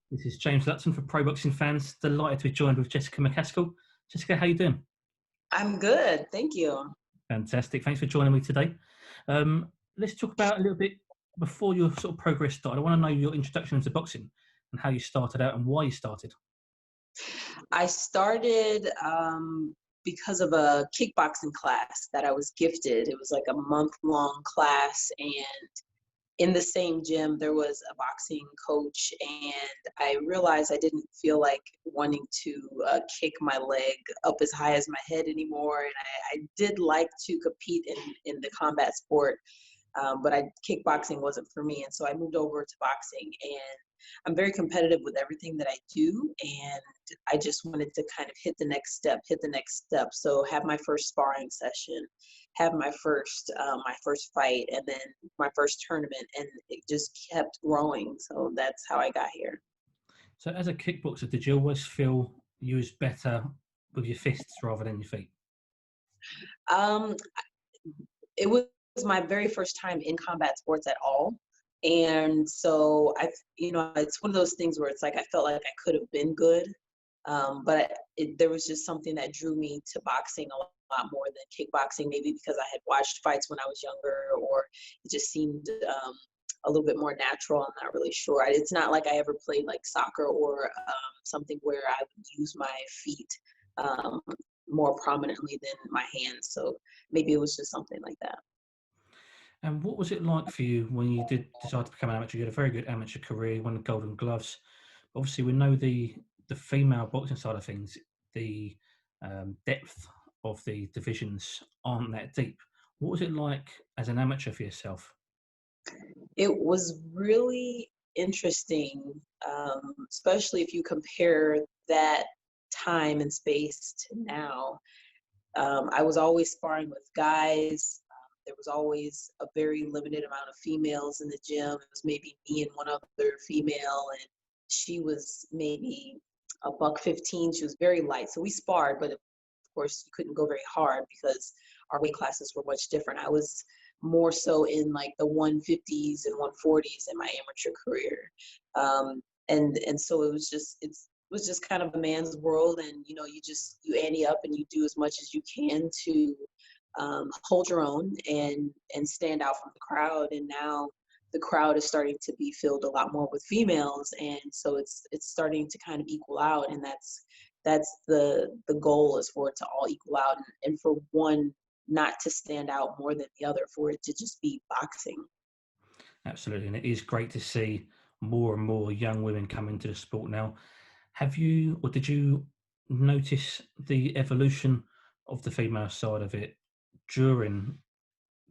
This is James Lutton for Pro Boxing Fans. Delighted to be joined with Jessica McCASKILL. Jessica, how you doing? I'm good, thank you. Fantastic. Thanks for joining me today. Let's talk about a little bit before your sort of progress started. I want to know your introduction into boxing and how you started out and why you started. I started because of a kickboxing class that I was gifted. It was like a month-long class, and in the same gym there was a boxing coach, and I realized I didn't feel like wanting to kick my leg up as high as my head anymore, and I did like to compete in the combat sport. But kickboxing wasn't for me, and so I moved over to boxing. And I'm very competitive with everything that I do, and I just wanted to kind of hit the next step. So have my first sparring session, have my first fight, and then my first tournament, and it just kept growing. So that's how I got here. So as a kickboxer, did you always feel you was better with your fists rather than your feet? Um, it was my very first time in combat sports at all. And so it's one of those things where it's like I felt like I could have been good, but there was just something that drew me to boxing a lot more than kickboxing, maybe because I had watched fights when I was younger, or it just seemed a little bit more natural. I'm not really sure. It's not like I ever played like soccer or something where I would use my feet um, more prominently than my hands. So maybe it was just something like that. And what was it like for you when you did decide to become an amateur? You had a very good amateur career, you won the Golden Gloves. Obviously, we know the female boxing side of things, the depth of the divisions aren't that deep. What was it like as an amateur for yourself? It was really interesting, especially if you compare that time and space to now. I was always sparring with guys. There was always a very limited amount of females in the gym. It was maybe me and one other female, and she was maybe a buck 15. She was very light. So we sparred, but of course you couldn't go very hard because our weight classes were much different. I was more so in like the 150s and 140s in my amateur career. And so it was just kind of a man's world, and you ante up and you do as much as you can to hold your own and stand out from the crowd. And now the crowd is starting to be filled a lot more with females, and so it's starting to kind of equal out. And that's the goal, is for it to all equal out, and for one not to stand out more than the other, for it to just be boxing. Absolutely, and it is great to see more and more young women come into the sport now. Have you, or did you notice the evolution of the female side of it during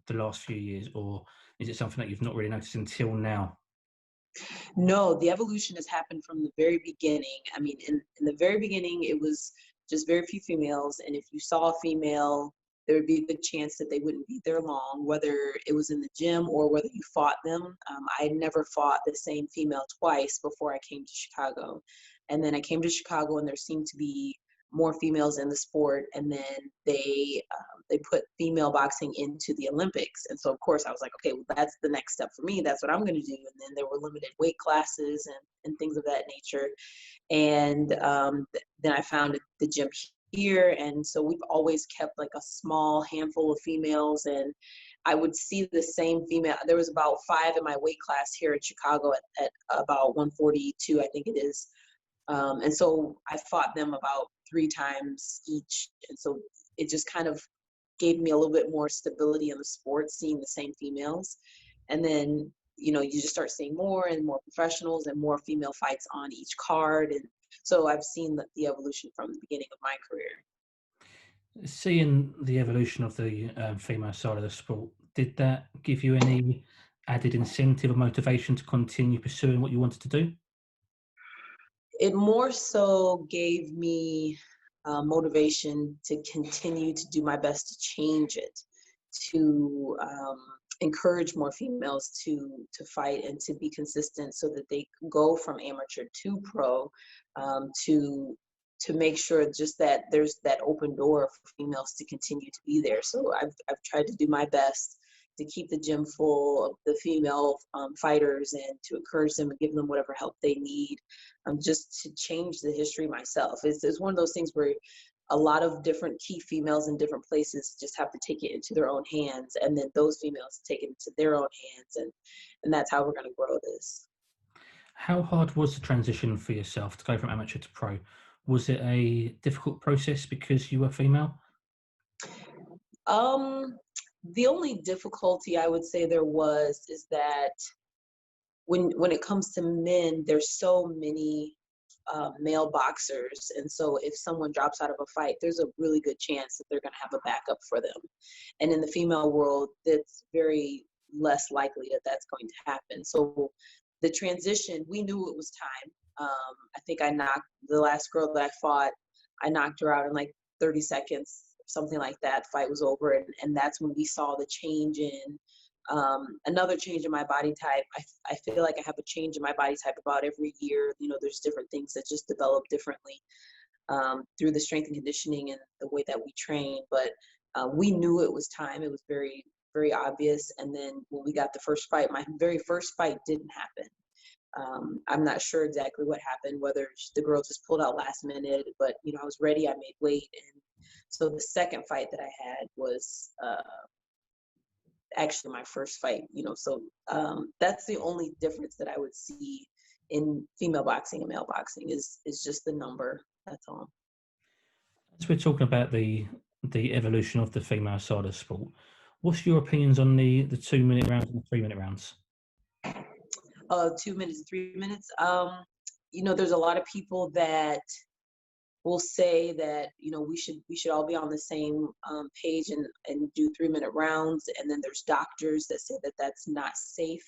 the last few years, or is it something that you've not really noticed until now? No, the evolution has happened from the very beginning. I mean, in the very beginning, it was just very few females. And if you saw a female, there would be a good chance that they wouldn't be there long, whether it was in the gym or whether you fought them. I had never fought the same female twice before I came to Chicago. And then I came to Chicago, and there seemed to be more females in the sport. And then they put female boxing into the Olympics. And so, of course, I was like, okay, well, that's the next step for me. That's what I'm going to do. And then there were limited weight classes and things of that nature. And then I founded the gym here. And so we've always kept like a small handful of females. And I would see the same female. There was about 5 in my weight class here in Chicago at about 142, I think it is. And so I fought them about 3 times each. And so it just kind of gave me a little bit more stability in the sport, seeing the same females. And then, you just start seeing more and more professionals and more female fights on each card. And so I've seen the evolution from the beginning of my career. Seeing the evolution of the female side of the sport, did that give you any added incentive or motivation to continue pursuing what you wanted to do? It more so gave me motivation to continue to do my best to change it, to encourage more females to fight and to be consistent, so that they go from amateur to pro, to make sure just that there's that open door for females to continue to be there. So I've tried to do my best to keep the gym full of the female fighters and to encourage them and give them whatever help they need, just to change the history myself. It's one of those things where a lot of different key females in different places just have to take it into their own hands, and then those females take it into their own hands, and that's how we're going to grow this. How hard was the transition for yourself to go from amateur to pro? Was it a difficult process because you were female? Um, the only difficulty I would say there was is that when it comes to men, there's so many male boxers, and so if someone drops out of a fight, there's a really good chance that they're going to have a backup for them. And in the female world, that's very less likely that that's going to happen. So the transition, we knew it was time. I think I knocked the last girl that I fought, I knocked her out in like 30 seconds, something like that. Fight was over, and that's when we saw the change in another change in my body type. I feel like I have a change in my body type about every year. You know, there's different things that just develop differently through the strength and conditioning and the way that we train. But we knew it was time. It was very, very obvious. And then when we got the first fight, my very first fight didn't happen. I'm not sure exactly what happened, whether the girl just pulled out last minute, but you know, I was ready, I made weight. And so the second fight that I had was actually my first fight, you know, so that's the only difference that I would see in female boxing and male boxing is just the number. That's all. As we're talking about the evolution of the female side of sport, what's your opinions on the 2 minute rounds and the 3 minute rounds? 2 minutes, 3 minutes. You know, there's a lot of people that will say that, you know, we should all be on the same page and do 3 minute rounds, and then there's doctors that say that that's not safe.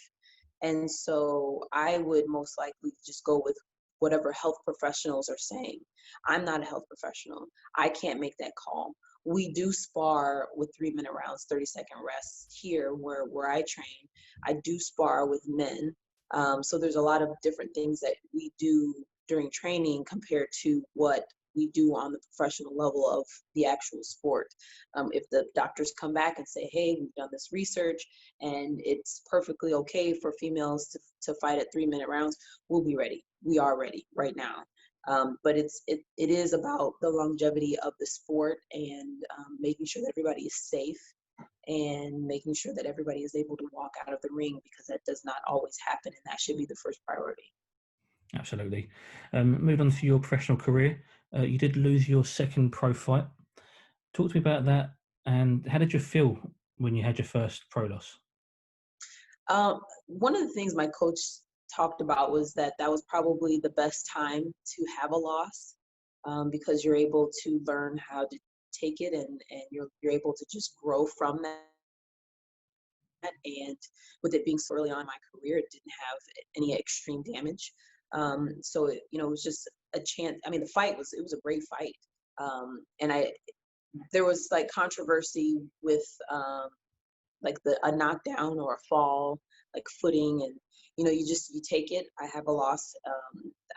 And so I would most likely just go with whatever health professionals are saying. I'm not a health professional. I can't make that call. We do spar with 3 minute rounds, 30-second rests here where I train. I do spar with men. So there's a lot of different things that we do during training compared to what we do on the professional level of the actual sport. If the doctors come back and say, hey, we've done this research and it's perfectly okay for females to fight at 3 minute rounds, we'll be ready. We are ready right now. But it is about the longevity of the sport and making sure that everybody is safe and making sure that everybody is able to walk out of the ring, because that does not always happen, and that should be the first priority. Absolutely. Moving on to your professional career, you did lose your second pro fight. Talk to me about that, and how did you feel when you had your first pro loss? One of the things my coach talked about was that that was probably the best time to have a loss, because you're able to learn how to take it, and you're able to just grow from that. And with it being so early on in my career, it didn't have any extreme damage. So you know, it was just a chance. I mean, the fight was, it was a great fight. And there was like controversy with like a knockdown or a fall, like footing, and you know, you take it. I have a loss.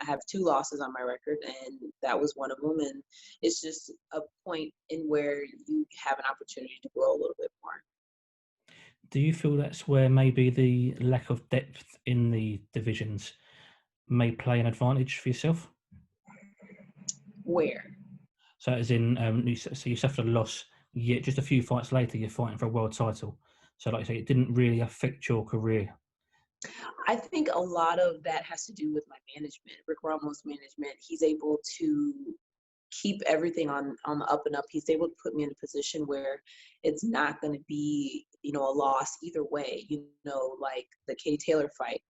I have 2 losses on my record, and that was one of them. And it's just a point in where you have an opportunity to grow a little bit more. Do you feel that's where maybe the lack of depth in the divisions may play an advantage for yourself? Where? So, as in, so you suffered a loss, yet just a few fights later, you're fighting for a world title. So, like I say, it didn't really affect your career. I think a lot of that has to do with my management, Rick Ramos' management. He's able to keep everything on the up and up. He's able to put me in a position where it's not going to be, you know, a loss either way. You know, like the Katie Taylor fight,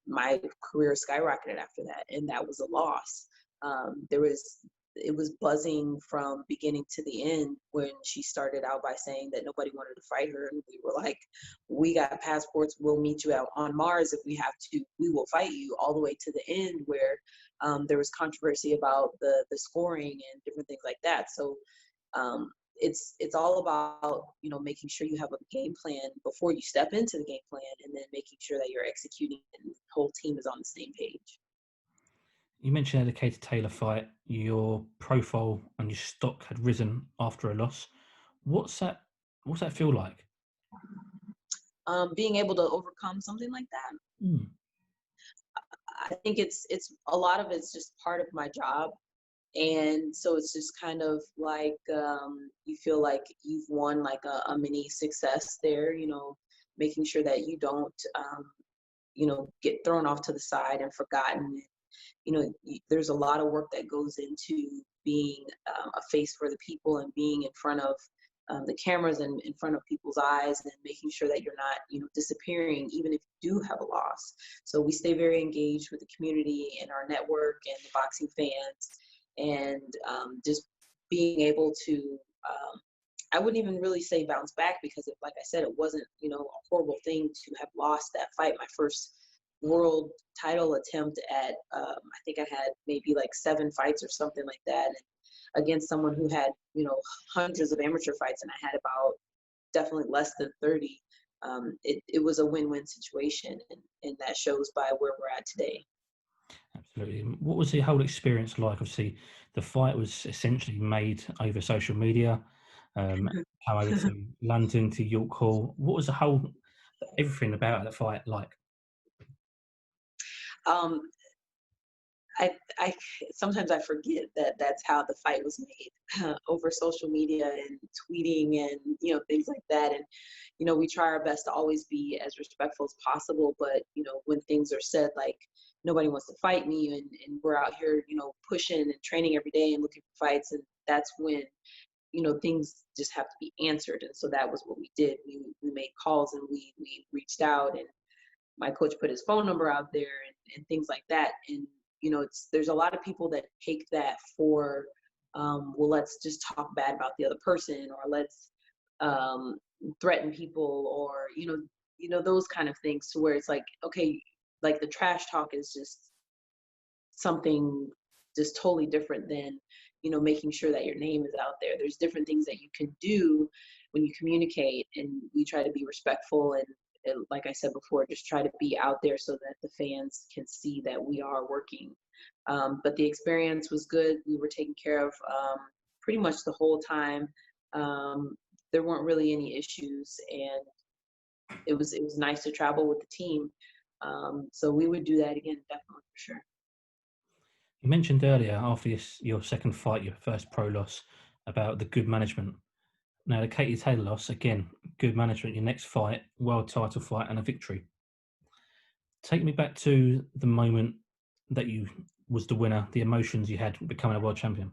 my career skyrocketed after that, and that was a loss. It was buzzing from beginning to the end when she started out by saying that nobody wanted to fight her, and we were like, we got passports, we'll meet you out on Mars if we have to, we will fight you, all the way to the end where there was controversy about the scoring and different things like that. So it's all about, you know, making sure you have a game plan before you step into the game plan, and then making sure that you're executing and the whole team is on the same page. You mentioned the Katie Taylor fight, your profile and your stock had risen after a loss. What's that feel like? being able to overcome something like that. Mm, I think it's a lot of it's just part of my job. And so it's just kind of like you feel like you've won like a mini success there, making sure that you don't get thrown off to the side and forgotten. There's a lot of work that goes into being a face for the people and being in front of the cameras and in front of people's eyes and making sure that you're not, disappearing, even if you do have a loss. So we stay very engaged with the community and our network and the boxing fans, and just being able to, I wouldn't even really say bounce back, because like I said, it wasn't, a horrible thing to have lost that fight. My first world title attempt at, I think I had maybe like 7 fights or something like that, and against someone who had, hundreds of amateur fights, and I had about definitely less than 30. It was a win-win situation, and that shows by where we're at today. absolutely. What was the whole experience like? Obviously, the fight was essentially made over social media. Come over to London to York Hall. What was the whole everything about that fight like? um, I sometimes I forget that that's how the fight was made, over social media and tweeting and things like that. And we try our best to always be as respectful as possible. But when things are said like nobody wants to fight me, and we're out here pushing and training every day and looking for fights, and that's when things just have to be answered. And so that was what we did. We made calls, and we reached out, and my coach put his phone number out there, and things like that. And there's a lot of people that take that for, well, let's just talk bad about the other person, or let's um, threaten people, or those kind of things, to where it's like, okay, like the trash talk is just something just totally different than making sure that your name is out there. There's different things that you can do when you communicate, and we try to be respectful, and like I said before, just try to be out there so that the fans can see that we are working. But the experience was good. We were taken care of pretty much the whole time. um, there weren't really any issues, and it was nice to travel with the team. So we would do that again, definitely, for sure. You mentioned earlier, after your second fight, your first pro loss, about the good management. Now, the Katie Taylor loss, again, good management. Your next fight, world title fight, and a victory. Take me back to the moment that you was the winner, the emotions you had becoming a world champion.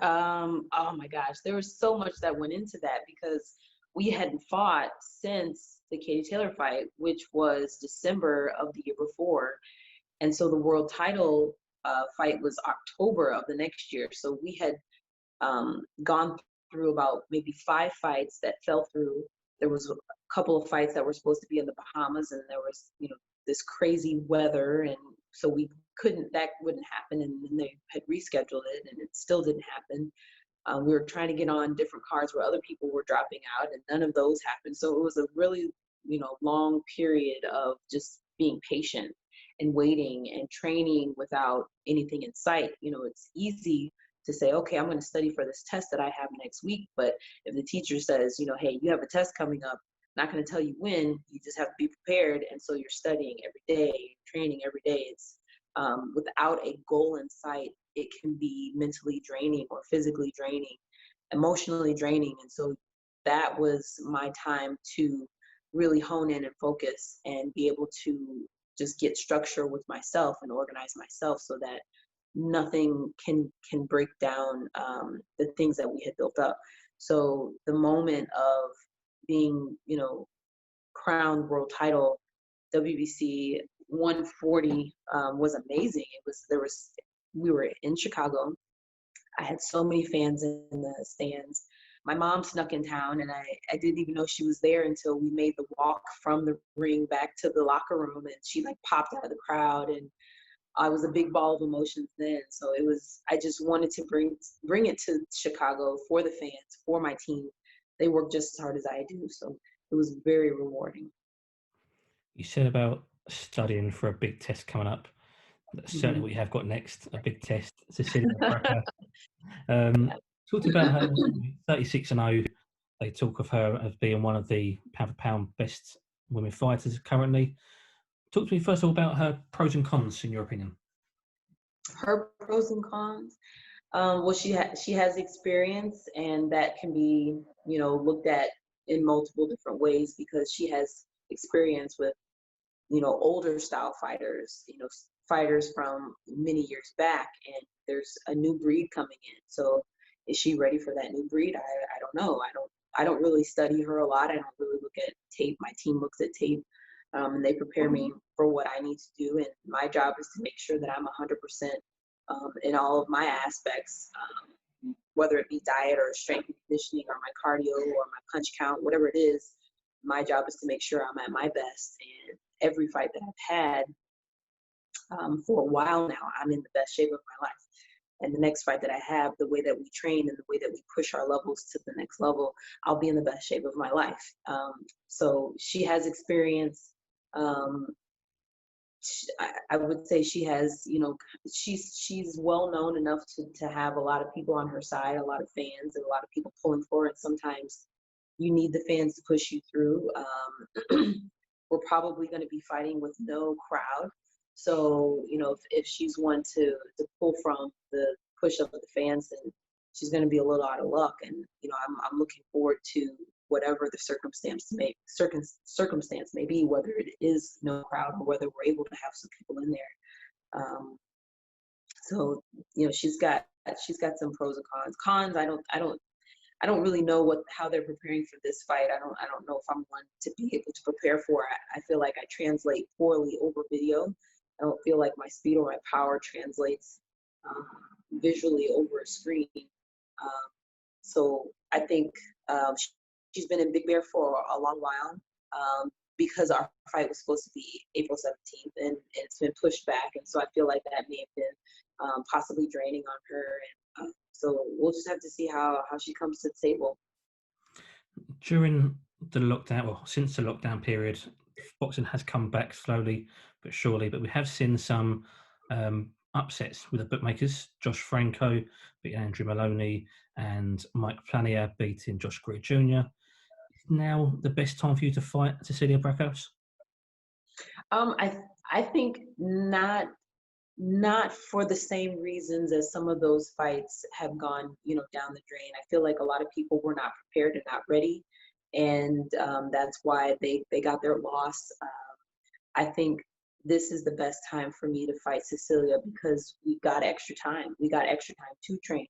Oh my gosh, there was so much that went into that, because we hadn't fought since the Katie Taylor fight, which was December of the year before. And so the world title fight was October of the next year. So we had gone through about maybe 5 fights that fell through. There was a couple of fights that were supposed to be in the Bahamas, and there was, this crazy weather, and so that wouldn't happen. And then they had rescheduled it, and it still didn't happen. We were trying to get on different cards where other people were dropping out, and none of those happened. So it was a really, long period of just being patient and waiting and training without anything in sight. It's easy to say, okay, I'm going to study for this test that I have next week. But if the teacher says, hey, you have a test coming up, I'm not going to tell you when, you just have to be prepared. And so you're studying every day, training every day. It's without a goal in sight, it can be mentally draining or physically draining, emotionally draining. And so that was my time to really hone in and focus and be able to just get structure with myself and organize myself, so that nothing can break down the things that we had built up. So the moment of being, crowned world title, WBC 140, was amazing. We were in Chicago. I had so many fans in the stands. My mom snuck in town, and I didn't even know she was there until we made the walk from the ring back to the locker room, and she like popped out of the crowd, and I was a big ball of emotions then. So I just wanted to bring it to Chicago for the fans, for my team. They work just as hard as I do. So it was very rewarding. You said about studying for a big test coming up. That's certainly Mhm. what you have got next, a big test. Cecilia Bracca. Talked about her 36 and 0. They talk of her as being one of the pound for pound best women fighters currently. Talk to me first of all about her pros and cons, in your opinion. Her pros and cons. Well, she has experience, and that can be, looked at in multiple different ways because she has experience with, older style fighters, fighters from many years back, and there's a new breed coming in. So is she ready for that new breed? I don't know. I don't really study her a lot. I don't really look at tape. My team looks at tape, and they prepare me for what I need to do. And my job is to make sure that I'm 100% in all of my aspects, whether it be diet or strength and conditioning or my cardio or my punch count, whatever it is. My job is to make sure I'm at my best. And every fight that I've had for a while now, I'm in the best shape of my life. And the next fight that I have, the way that we train and the way that we push our levels to the next level, I'll be in the best shape of my life. So she has experience. Um, I would say she has, she's well known enough to have a lot of people on her side, a lot of fans, and a lot of people pulling for it. Sometimes you need the fans to push you through. We're probably going to be fighting with no crowd. So, if she's one to pull from the push of the fans, then she's going to be a little out of luck. And, I'm looking forward to whatever the circumstance may be, whether it is no crowd or whether we're able to have some people in there. So, she's got some pros and cons. I don't really know how they're preparing for this fight. I don't know if I'm one to be able to prepare for it. I feel like I translate poorly over video. I don't feel like my speed or my power translates visually over a screen. So I think she's been in Big Bear for a long while because our fight was supposed to be April 17th, and it's been pushed back. And so I feel like that may have been possibly draining on her. And so we'll just have to see how she comes to the table. During the lockdown, well, since the lockdown period, boxing has come back slowly but surely, but we have seen some upsets with the bookmakers. Josh Franco beating Andrew Maloney and Mike Planier beating Josh Greer Jr. Is now the best time for you to fight CECILIA Braakhus? I think not for the same reasons as some of those fights have gone, down the drain. I feel like a lot of people were not prepared and not ready, and that's why they got their loss. I think this is the best time for me to fight CECILIA because we got extra time. We got extra time to train.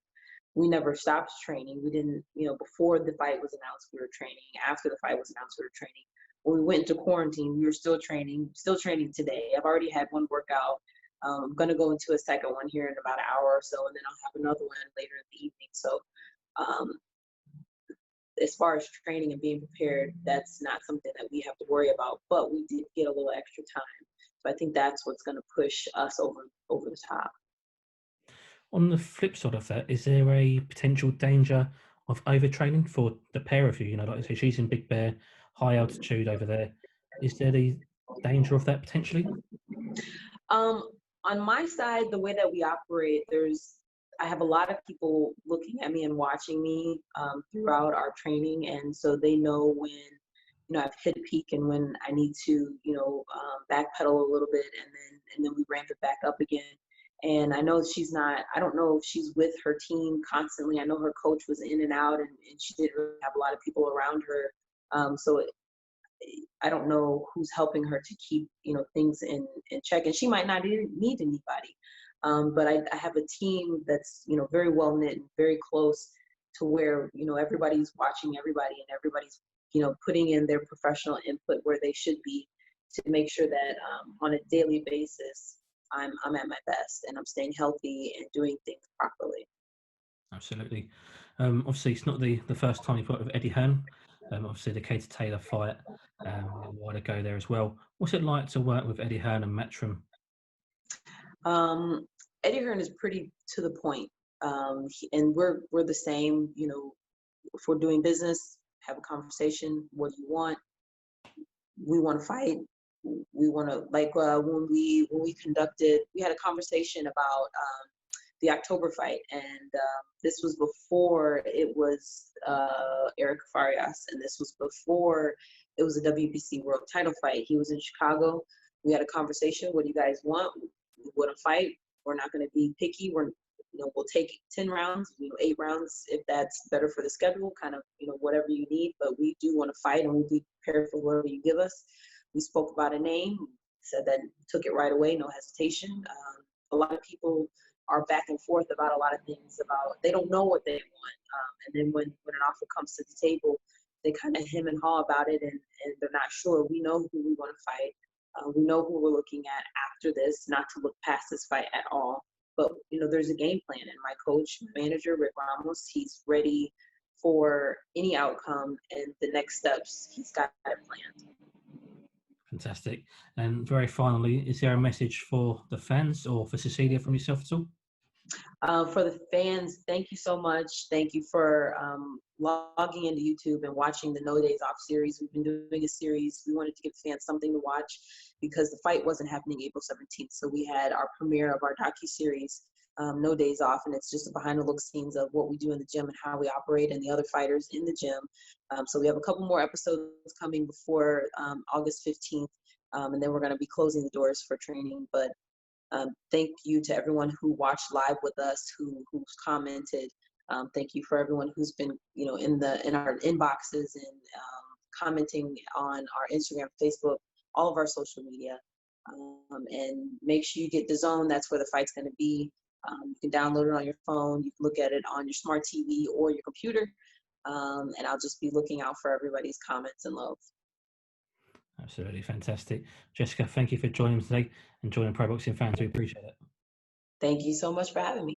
We never stopped training. We didn't, before the fight was announced, we were training. After the fight was announced, we were training. When we went into quarantine, we were still training today. I've already had one workout. I'm going to go into a second one here in about an hour or so, and then I'll have another one later in the evening. So as far as training and being prepared, that's not something that we have to worry about, but we did get a little extra time. So I think that's what's going to push us over the top. On the flip side of that, is there a potential danger of overtraining for the pair of you? Like I say, she's in Big Bear, high altitude over there. Is there the danger of that potentially? On my side, the way that we operate, I have a lot of people looking at me and watching me throughout our training, and so they know when I've hit a peak and when I need to backpedal a little bit, and then we ramp it back up again. And I know she's not. I don't know if she's with her team constantly. I know her coach was in and out, and she didn't really have a lot of people around her. So I don't know who's helping her to keep things in check, and she might not need anybody. But I have a team that's very well knit and very close to where everybody's watching everybody, and everybody's putting in their professional input where they should be to make sure that on a daily basis I'm at my best and I'm staying healthy and doing things properly. Absolutely. Obviously, it's not the first time you've worked with Eddie Hearn. Obviously, the Katie Taylor fight a while ago there as well. What's it like to work with Eddie Hearn and Matchroom? Eddie Hearn is pretty to the point, and we're the same. If we're doing business, have a conversation. What do you want? We want to fight. We want to when we had a conversation about the October fight, and this was before it was Eric Farias, and this was before it was a WBC world title fight. He was in Chicago. We had a conversation. What do you guys want? We want to fight. We're not going to be picky. We'll take 10 rounds, 8 rounds if that's better for the schedule, kind of, whatever you need. But we do want to fight, and we'll be prepared for whatever you give us. We spoke about a name, said that, took it right away, no hesitation. A lot of people are back and forth about a lot of things, about they don't know what they want. And then when an offer comes to the table, they kind of hem and haw about it, and they're not sure. We know who we want to fight. We know who we're looking at after this, not to look past this fight at all. But, there's a game plan. And my coach, my manager, Rick Ramos, he's ready for any outcome, and the next steps, he's got it planned. Fantastic. And very finally, is there a message for the fans or for Cecilia from yourself at all? For the fans, thank you so much. Thank you for logging into YouTube and watching the No Days Off series. We've been doing a series. We wanted to give fans something to watch because the fight wasn't happening April 17th. So we had our premiere of our docu-series, No Days Off, and it's just a behind-the-look scenes of what we do in the gym and how we operate and the other fighters in the gym. So we have a couple more episodes coming before August 15th, and then we're going to be closing the doors for training. But thank you to everyone who watched live with us, who's commented. Thank you for everyone who's been, in our inboxes and commenting on our Instagram, Facebook, all of our social media. And make sure you get DAZN. That's where the fight's going to be. You can download it on your phone. You can look at it on your smart TV or your computer. And I'll just be looking out for everybody's comments and love. Absolutely fantastic. Jessica, thank you for joining us today and joining Pro Boxing Fans. We appreciate it. Thank you so much for having me.